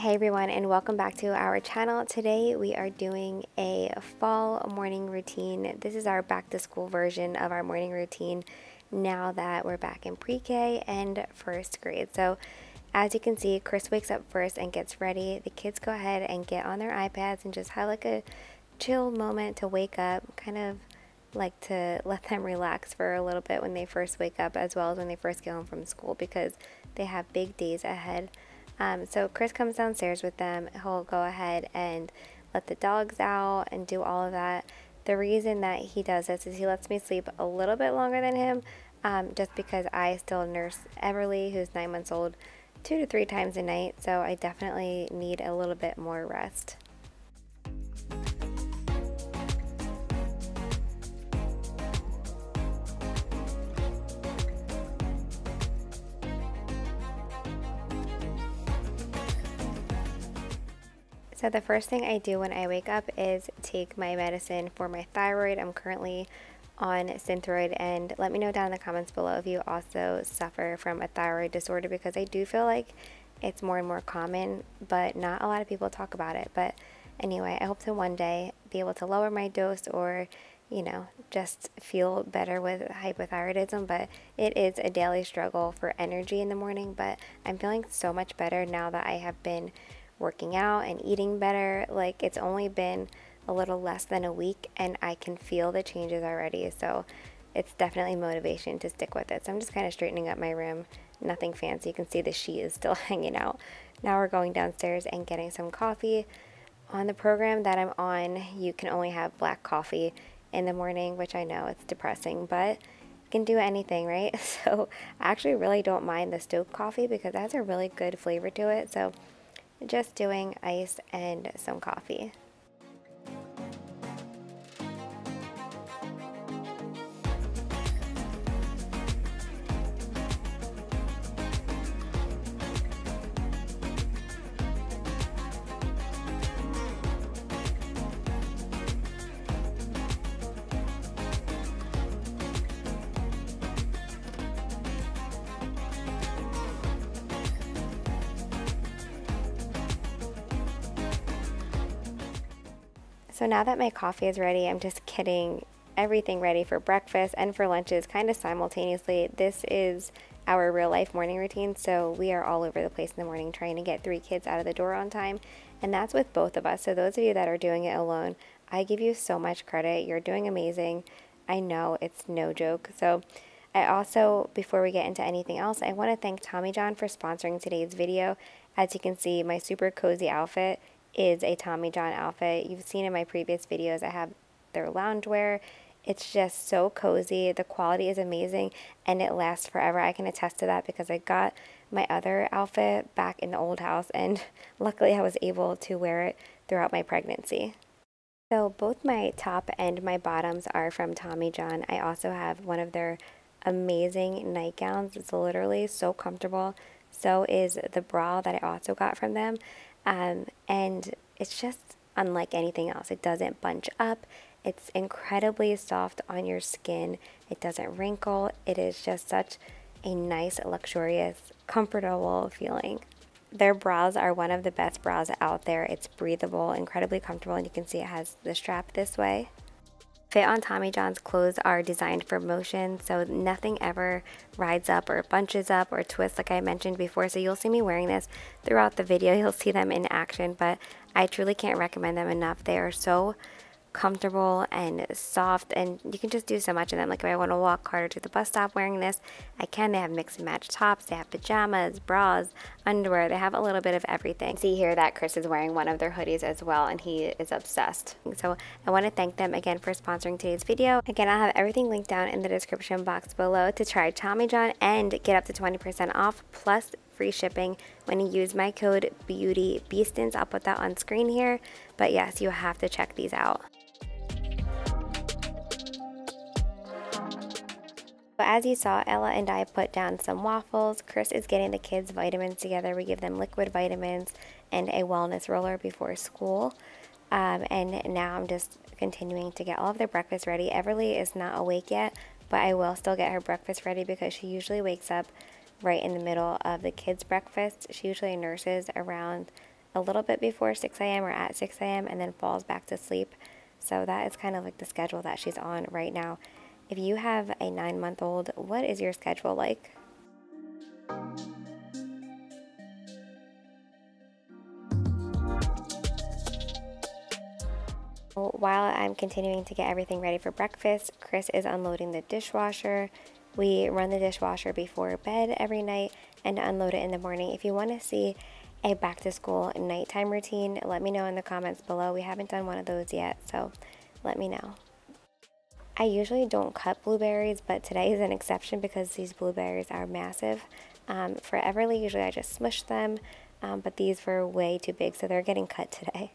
Hey everyone, and welcome back to our channel. Today we are doing a fall morning routine. This is our back to school version of our morning routine now that we're back in pre-K and first grade. So as you can see, Chris wakes up first and gets ready. The kids go ahead and get on their iPads and just have like a chill moment to wake up, kind of like to let them relax for a little bit when they first wake up, as well as when they first get home from school, because they have big days ahead. So Chris comes downstairs with them. He'll go ahead and let the dogs out and do all of that. The reason that he does this is he lets me sleep a little bit longer than him, just because I still nurse Everly, who's 9 months old, 2 to 3 times a night. So I definitely need a little bit more rest. So the first thing I do when I wake up is take my medicine for my thyroid. I'm currently on Synthroid, and let me know down in the comments below if you also suffer from a thyroid disorder, because I do feel like it's more and more common, but not a lot of people talk about it. But anyway, I hope to one day be able to lower my dose, or just feel better with hypothyroidism. But it is a daily struggle for energy in the morning, but I'm feeling so much better now that I have been working out and eating better. Like, it's only been a little less than a week and I can feel the changes already, so it's definitely motivation to stick with it. So I'm just kind of straightening up my room, nothing fancy. You can see the sheet is still hanging out. Now we're going downstairs and getting some coffee. On the program that I'm on, you can only have black coffee in the morning, which I know it's depressing, but you can do anything, right? So I actually really don't mind the stove coffee because it has a really good flavor to it. So just doing ice and some coffee. So now that my coffee is ready, I'm just getting everything ready for breakfast and for lunches kind of simultaneously. This is our real life morning routine, so we are all over the place in the morning trying to get 3 kids out of the door on time, and that's with both of us. So those of you that are doing it alone, I give you so much credit. You're doing amazing. I know it's no joke. So I also, before we get into anything else, I want to thank Tommy John for sponsoring today's video. As you can see, my super cozy outfit is a Tommy John outfit. You've seen in my previous videos, I have their loungewear. It's just so cozy. The quality is amazing and it lasts forever. I can attest to that because I got my other outfit back in the old house, and luckily I was able to wear it throughout my pregnancy. So both my top and my bottoms are from Tommy John. I also have one of their amazing nightgowns. It's literally so comfortable. So is the bra that I also got from them. And it's just unlike anything else. It doesn't bunch up. It's incredibly soft on your skin. It doesn't wrinkle. It is just such a nice, luxurious, comfortable feeling. Their bras are one of the best bras out there. It's breathable, incredibly comfortable, and you can see it has the strap this way. Fit on Tommy John's clothes are designed for motion, so nothing ever rides up or bunches up or twists like I mentioned before. So you'll see me wearing this throughout the video. You'll see them in action, but I truly can't recommend them enough. They are so comfortable and soft, and you can just do so much in them. Like if I want to walk Carter to the bus stop wearing this, I can. They have mix and match tops, they have pajamas, bras, underwear, they have a little bit of everything. See here that Chris is wearing one of their hoodies as well, and he is obsessed. So I want to thank them again for sponsoring today's video. Again, I'll have everything linked down in the description box below to try Tommy John and get up to 20% off plus free shipping when you use my code BEAUTYBEASTONS. I'll put that on screen here, but yes, you have to check these out. As you saw, Ella and I put down some waffles. Chris is getting the kids' vitamins together. We give them liquid vitamins and a wellness roller before school. And now I'm just continuing to get all of their breakfast ready. Everly is not awake yet, but I will still get her breakfast ready because she usually wakes up right in the middle of the kids' breakfast. She usually nurses around a little bit before 6 a.m. or at 6 a.m. and then falls back to sleep. So that is kind of like the schedule that she's on right now. If you have a 9-month-old, what is your schedule like? While I'm continuing to get everything ready for breakfast, Chris is unloading the dishwasher. We run the dishwasher before bed every night and unload it in the morning. If you want to see a back to school nighttime routine, let me know in the comments below. We haven't done one of those yet, so let me know. I usually don't cut blueberries, but today is an exception because these blueberries are massive. For Everly, usually I just smush them, but these were way too big, so they're getting cut today.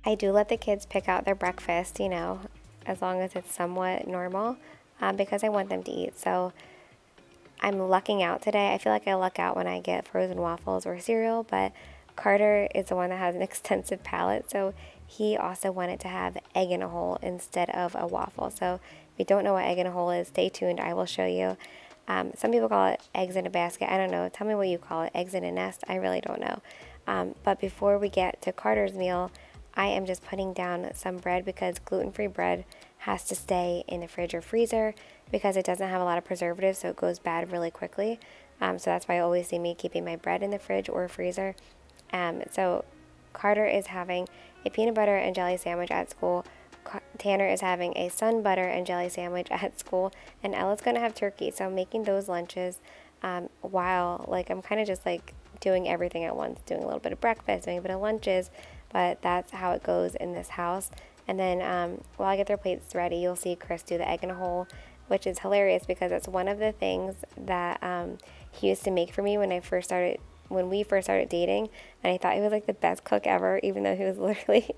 I do let the kids pick out their breakfast, you know, as long as it's somewhat normal, because I want them to eat. So I'm lucking out today. I feel like I luck out when I get frozen waffles or cereal, but Carter is the one that has an extensive palate, so he also wanted to have egg in a hole instead of a waffle. So if you don't know what egg in a hole is, stay tuned. I will show you. Some people call it eggs in a basket. I don't know. Tell me what you call it. Eggs in a nest? I really don't know. But before we get to Carter's meal, I am just putting down some bread because gluten-free bread has to stay in the fridge or freezer because it doesn't have a lot of preservatives, so it goes bad really quickly. So that's why I always see me keeping my bread in the fridge or freezer. So Carter is having a peanut butter and jelly sandwich at school. Tanner is having a sun butter and jelly sandwich at school, and Ella's going to have turkey. So I'm making those lunches while I'm kind of just doing everything at once, doing a little bit of breakfast, doing a bit of lunches, but that's how it goes in this house. And then while I get their plates ready, you'll see Chris do the egg in a hole, which is hilarious because it's one of the things that he used to make for me when we first started dating, and I thought he was the best cook ever, even though he was literally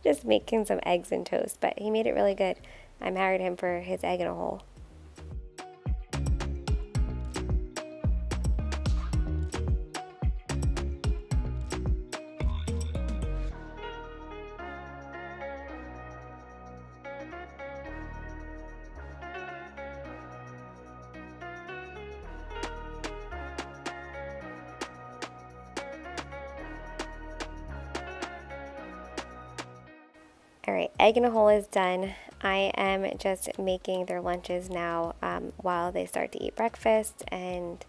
just making some eggs and toast, but he made it really good. I married him for his egg in a hole. Alright, egg in a hole is done. I am just making their lunches now while they start to eat breakfast, and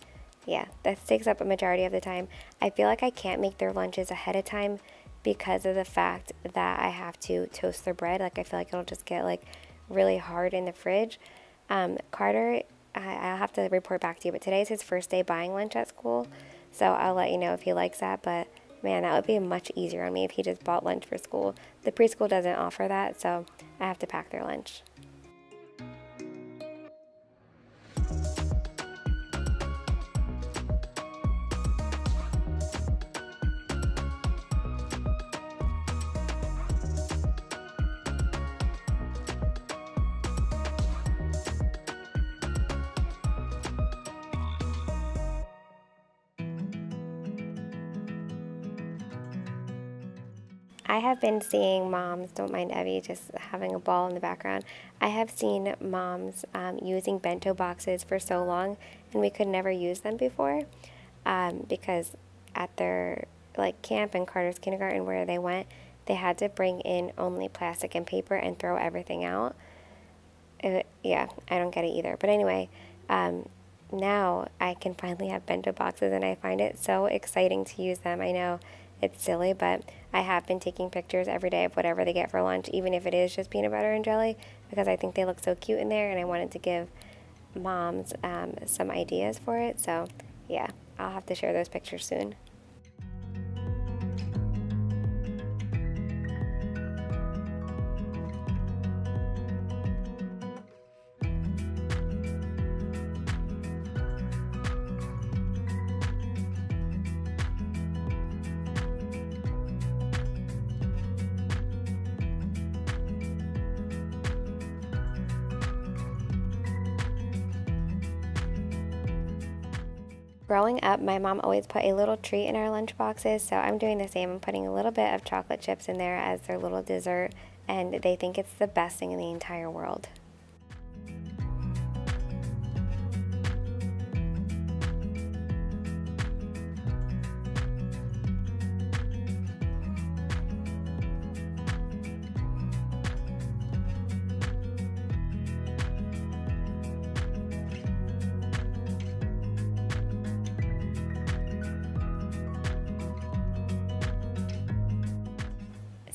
yeah, that takes up a majority of the time. I feel like I can't make their lunches ahead of time because of the fact that I have to toast their bread. I feel like it'll just get really hard in the fridge. Carter, I'll have to report back to you, but today's his first day buying lunch at school, so I'll let you know if he likes that, but man, that would be much easier on me if he just bought lunch for school. The preschool doesn't offer that, so I have to pack their lunch. I have been seeing moms, don't mind Evie just having a ball in the background, I have seen moms using bento boxes for so long, and we could never use them before because at their camp and Carter's kindergarten where they went, they had to bring in only plastic and paper and throw everything out. Yeah, I don't get it either. But anyway, now I can finally have bento boxes, and I find it so exciting to use them. I know it's silly, but I have been taking pictures every day of whatever they get for lunch, even if it is just peanut butter and jelly, because I think they look so cute in there, and I wanted to give moms some ideas for it. So yeah, I'll have to share those pictures soon. Growing up, my mom always put a little treat in our lunch boxes, so I'm doing the same. I'm putting a little bit of chocolate chips in there as their little dessert, and they think it's the best thing in the entire world.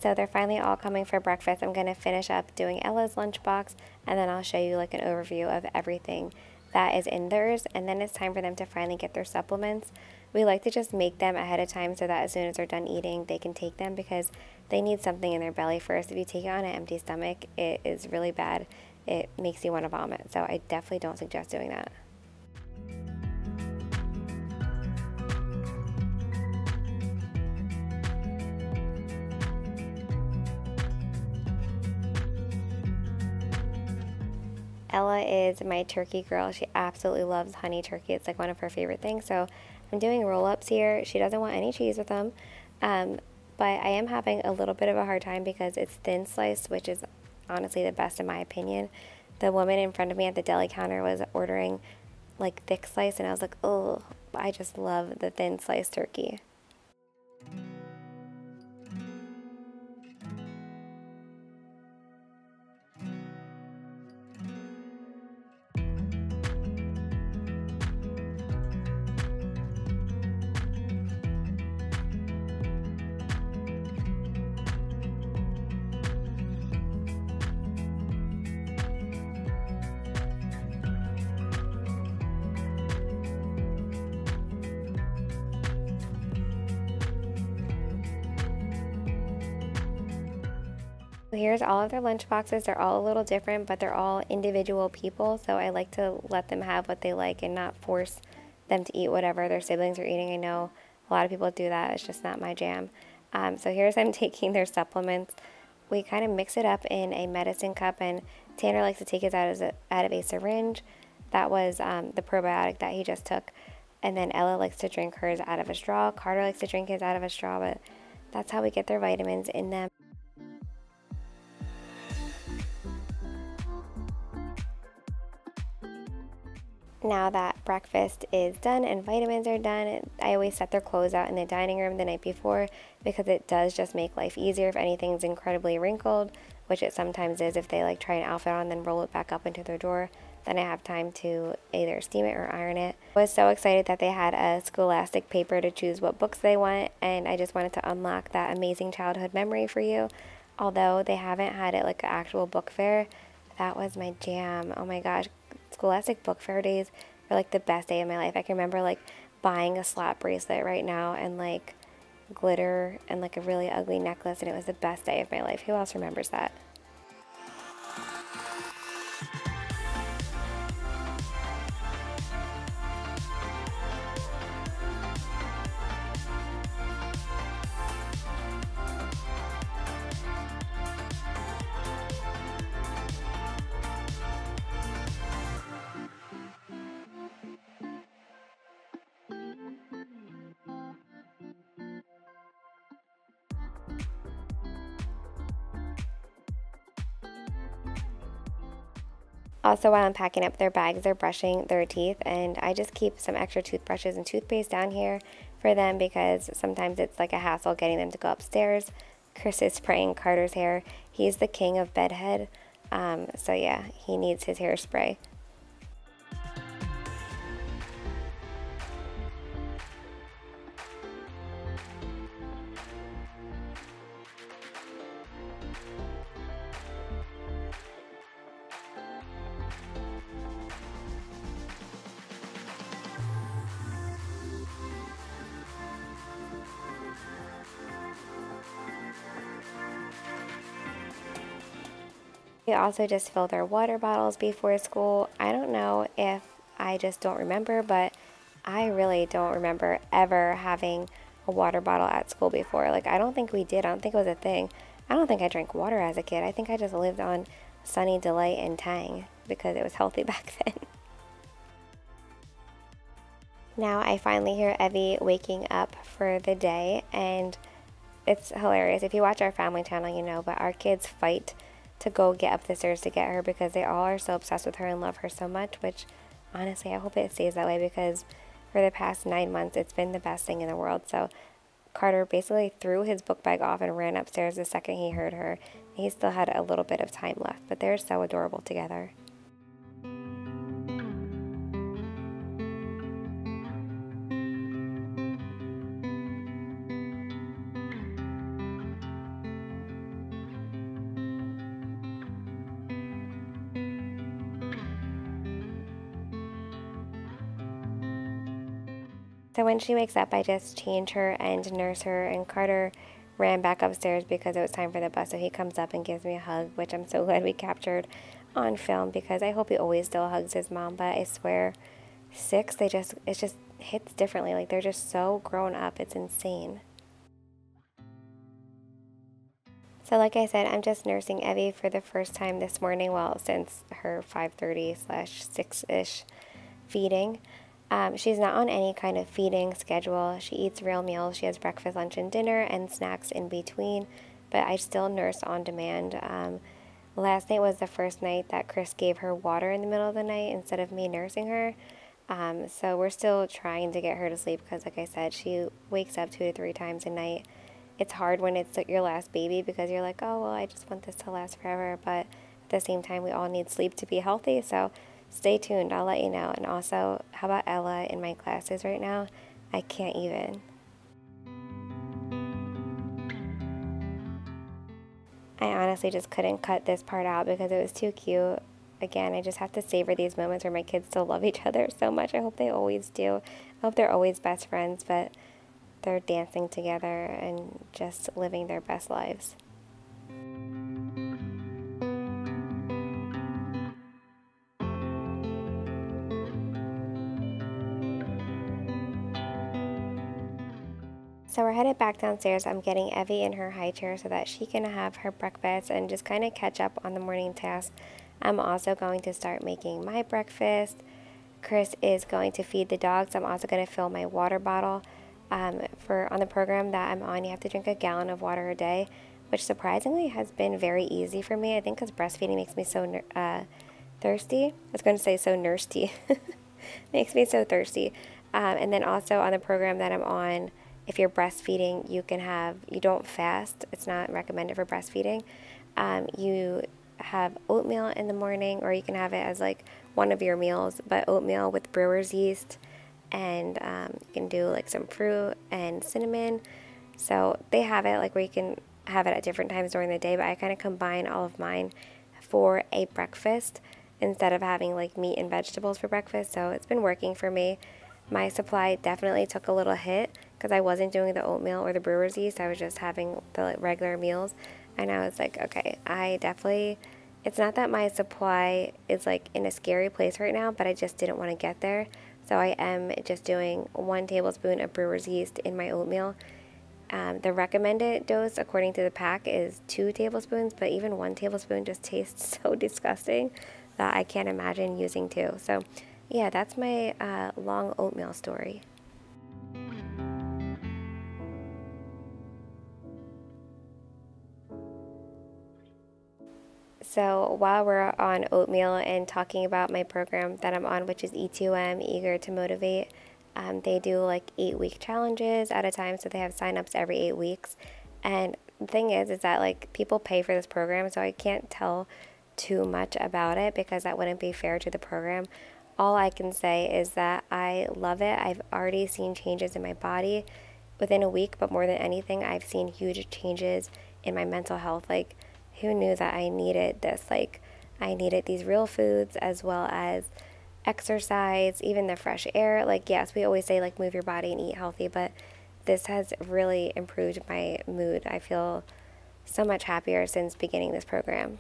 So they're finally all coming for breakfast. I'm going to finish up doing Ella's lunchbox, and then I'll show you like an overview of everything that is in theirs, and then it's time for them to finally get their supplements. We like to just make them ahead of time so that as soon as they're done eating, they can take them because they need something in their belly first. If you take it on an empty stomach, it is really bad. It makes you want to vomit, so I definitely don't suggest doing that. Ella is my turkey girl. She absolutely loves honey turkey. It's like one of her favorite things. So I'm doing roll-ups here. She doesn't want any cheese with them. But I am having a little bit of a hard time because it's thin sliced, which is honestly the best in my opinion. The woman in front of me at the deli counter was ordering like thick slice, and I was like, oh, I just love the thin sliced turkey. Here's all of their lunch boxes. They're all a little different, but they're all individual people, so I like to let them have what they like and not force them to eat whatever their siblings are eating. I know a lot of people do that. It's just not my jam. So here's them taking their supplements. We kind of mix it up in a medicine cup, and Tanner likes to take his out of a syringe. That was the probiotic that he just took. And then Ella likes to drink hers out of a straw. Carter likes to drink his out of a straw, but that's how we get their vitamins in them. Now that breakfast is done and vitamins are done, I always set their clothes out in the dining room the night before because it does just make life easier if anything's incredibly wrinkled, which it sometimes is if they like try an outfit on and then roll it back up into their drawer. Then I have time to either steam it or iron it. I was so excited that they had a Scholastic paper to choose what books they want, and I just wanted to unlock that amazing childhood memory for you. Although they haven't had it like an actual book fair, that was my jam. Oh my gosh. Scholastic book fair days are like the best day of my life. I can remember like buying a slap bracelet right now and like glitter and like a really ugly necklace, and it was the best day of my life. Who else remembers that? Also, while I'm packing up their bags, they're brushing their teeth, and I just keep some extra toothbrushes and toothpaste down here for them because sometimes it's like a hassle getting them to go upstairs. Chris is spraying Carter's hair. He's the king of bedhead, so yeah, he needs his hairspray. We also just fill their water bottles before school. I don't know if I just don't remember, but I really don't remember ever having a water bottle at school before. Like, I don't think we did. I don't think it was a thing. I don't think I drank water as a kid. I think I just lived on Sunny Delight and Tang because it was healthy back then. Now I finally hear Evie waking up for the day, and it's hilarious. If you watch our family channel, you know, but our kids fight to go get up the stairs to get her because they all are so obsessed with her and love her so much, which honestly I hope it stays that way because for the past 9 months it's been the best thing in the world. So Carter basically threw his book bag off and ran upstairs the second he heard her. He still had a little bit of time left, but they're so adorable together. So when she wakes up, I just change her and nurse her, and Carter ran back upstairs because it was time for the bus, so he comes up and gives me a hug, which I'm so glad we captured on film because I hope he always still hugs his mom, but I swear, 6, it just hits differently. Like, they're just so grown up. It's insane. So like I said, I'm just nursing Evie for the first time this morning, well, since her 5:30/6-ish feeding. She's not on any kind of feeding schedule. She eats real meals. She has breakfast, lunch, and dinner, and snacks in between, but I still nurse on demand. Last night was the first night that Chris gave her water in the middle of the night instead of me nursing her. So we're still trying to get her to sleep because, like I said, she wakes up 2 to 3 times a night. It's hard when it's your last baby because you're like, oh, well, I just want this to last forever. But at the same time, we all need sleep to be healthy. So stay tuned. I'll let you know. And also, how about Ella in my classes right now? I can't even. I honestly just couldn't cut this part out because it was too cute. Again, I just have to savor these moments where my kids still love each other so much. I hope they always do. I hope they're always best friends, but they're dancing together and just living their best lives. So we're headed back downstairs. I'm getting Evie in her high chair so that she can have her breakfast and just kind of catch up on the morning tasks. I'm also going to start making my breakfast. Chris is going to feed the dogs. I'm also going to fill my water bottle. On the program that I'm on, you have to drink a gallon of water a day, which surprisingly has been very easy for me. I think because breastfeeding makes me so thirsty. I was going to say so nursty. Makes me so thirsty. And then also on the program that I'm on, if you're breastfeeding, you don't fast. It's not recommended for breastfeeding. You have oatmeal in the morning, or you can have it as like one of your meals, but oatmeal with brewer's yeast, and you can do like some fruit and cinnamon. So they have it like where you can have it at different times during the day, but I kind of combine all of mine for a breakfast instead of having like meat and vegetables for breakfast. So it's been working for me. My supply definitely took a little hit because I wasn't doing the oatmeal or the brewer's yeast. I was just having the regular meals. And I was like, okay, it's not that my supply is like in a scary place right now, but I just didn't want to get there. So I am just doing 1 tablespoon of brewer's yeast in my oatmeal. The recommended dose according to the pack is 2 tablespoons, but even 1 tablespoon just tastes so disgusting that I can't imagine using 2. So yeah, that's my long oatmeal story. So while we're on oatmeal and talking about my program that I'm on, which is E2M, Eager to Motivate, they do like 8-week challenges at a time, so they have signups every 8 weeks. And the thing is that like people pay for this program, so I can't tell too much about it because that wouldn't be fair to the program. All I can say is that I love it. I've already seen changes in my body within a week, but more than anything, I've seen huge changes in my mental health. Like, who knew that I needed this? Like, I needed these real foods as well as exercise, even the fresh air. Like, yes, we always say, like, move your body and eat healthy, but this has really improved my mood. I feel so much happier since beginning this program.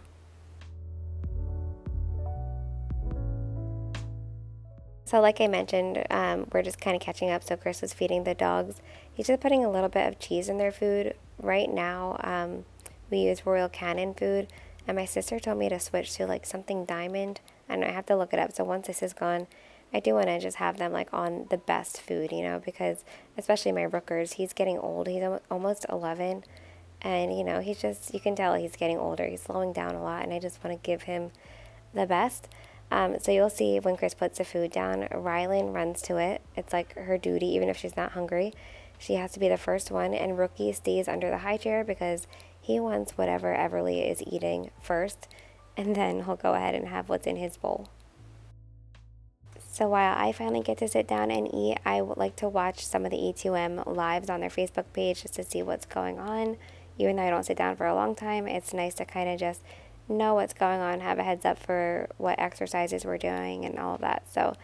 So like I mentioned, we're just kind of catching up. So Chris was feeding the dogs. He's just putting a little bit of cheese in their food. Right now, we use Royal Canin food, and my sister told me to switch to like something diamond. And I have to look it up. So once this is gone, I do want to just have them like on the best food, you know, because especially my Rookers, he's getting old. He's almost 11, and you know, he's just, you can tell he's getting older. He's slowing down a lot, and I just want to give him the best. So you'll see when Chris puts the food down, Rylan runs to it. It's like her duty, even if she's not hungry. She has to be the first one, and Rookie stays under the high chair because he wants whatever Everly is eating first, and then he'll go ahead and have what's in his bowl. So while I finally get to sit down and eat, I would like to watch some of the E2M lives on their Facebook page just to see what's going on. Even though I don't sit down for a long time, it's nice to kind of just know what's going on, have a heads up for what exercises we're doing and all of that. So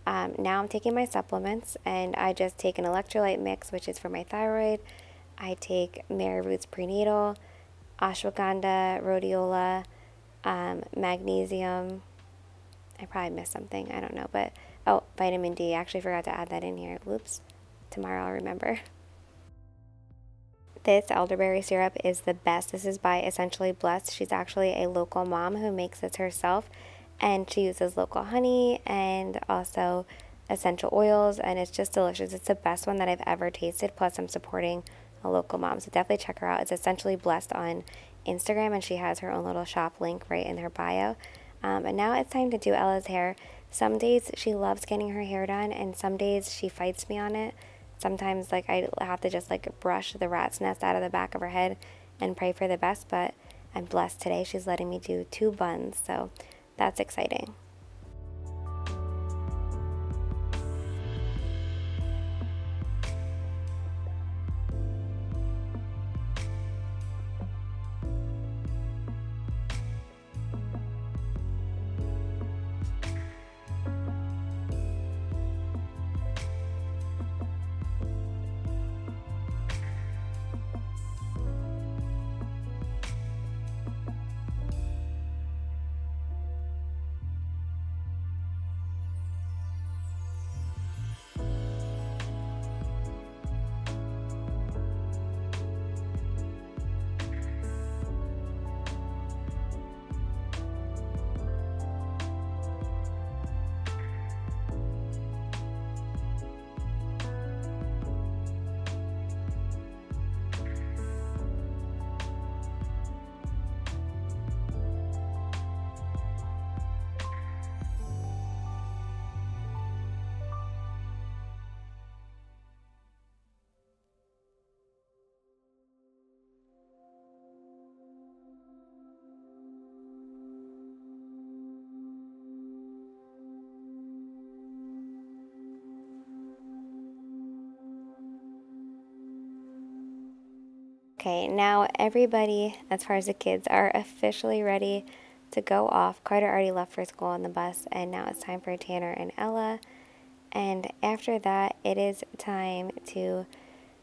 now I'm taking my supplements, and I just take an electrolyte mix, which is for my thyroid. I take Mary Roots Prenatal, ashwagandha, rhodiola, magnesium. I probably missed something, I don't know, but oh, vitamin D. I actually forgot to add that in here. Whoops. Tomorrow I'll remember. This elderberry syrup is the best. This is by Essentially Blessed. She's actually a local mom who makes this herself, and she uses local honey and also essential oils, and it's just delicious. It's the best one that I've ever tasted, plus I'm supporting a local mom, so definitely check her out. It's Essentially Blessed on Instagram, and she has her own little shop link right in her bio. And now it's time to do Ella's hair. Some days she loves getting her hair done, and some days she fights me on it. Sometimes like I have to just like brush the rat's nest out of the back of her head and pray for the best, but I'm blessed today. She's letting me do 2 buns, so that's exciting. Okay, now everybody, as far as the kids, are officially ready to go off. Carter already left for school on the bus, and now it's time for Tanner and Ella. And after that, it is time to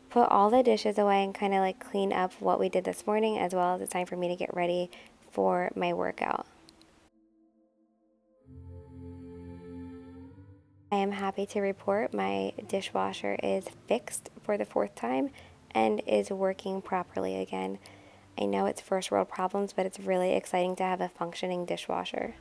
put all the dishes away and kind of like clean up what we did this morning, as well as it's time for me to get ready for my workout. I am happy to report my dishwasher is fixed for the 4th time and is working properly again. I know it's first world problems, but it's really exciting to have a functioning dishwasher.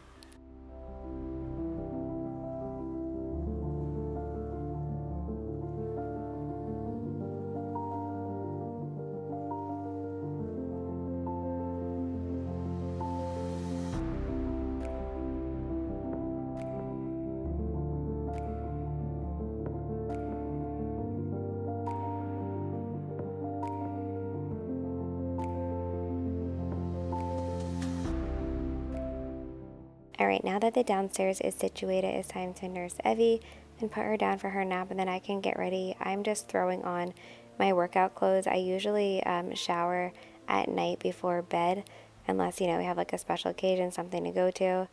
Alright, now that the downstairs is situated, it's time to nurse Evie and put her down for her nap, and then I can get ready. I'm just throwing on my workout clothes. I usually shower at night before bed, unless, you know, we have like a special occasion, something to go to.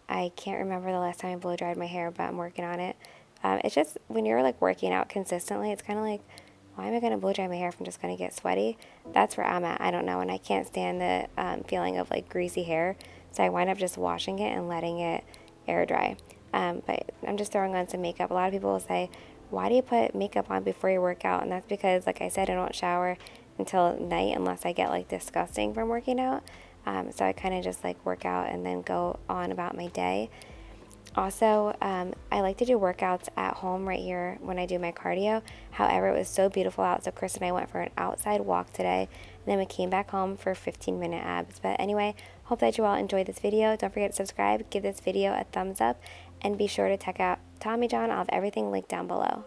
I can't remember the last time I blow dried my hair, but I'm working on it. It's just, when you're like working out consistently, it's kind of like, why am I going to blow dry my hair if I'm just going to get sweaty? That's where I'm at. I don't know, and I can't stand the feeling of like greasy hair. So I wind up just washing it and letting it air dry. But I'm just throwing on some makeup. A lot of people will say, why do you put makeup on before you work out? And that's because, like I said, I don't shower until night unless I get like disgusting from working out. So I kind of just like work out and then go on about my day. Also, I like to do workouts at home right here when I do my cardio. However, it was so beautiful out, so Chris and I went for an outside walk today, and then we came back home for 15-minute abs. But anyway, hope that you all enjoyed this video. Don't forget to subscribe, give this video a thumbs up, and be sure to check out Tommy John. I'll have everything linked down below.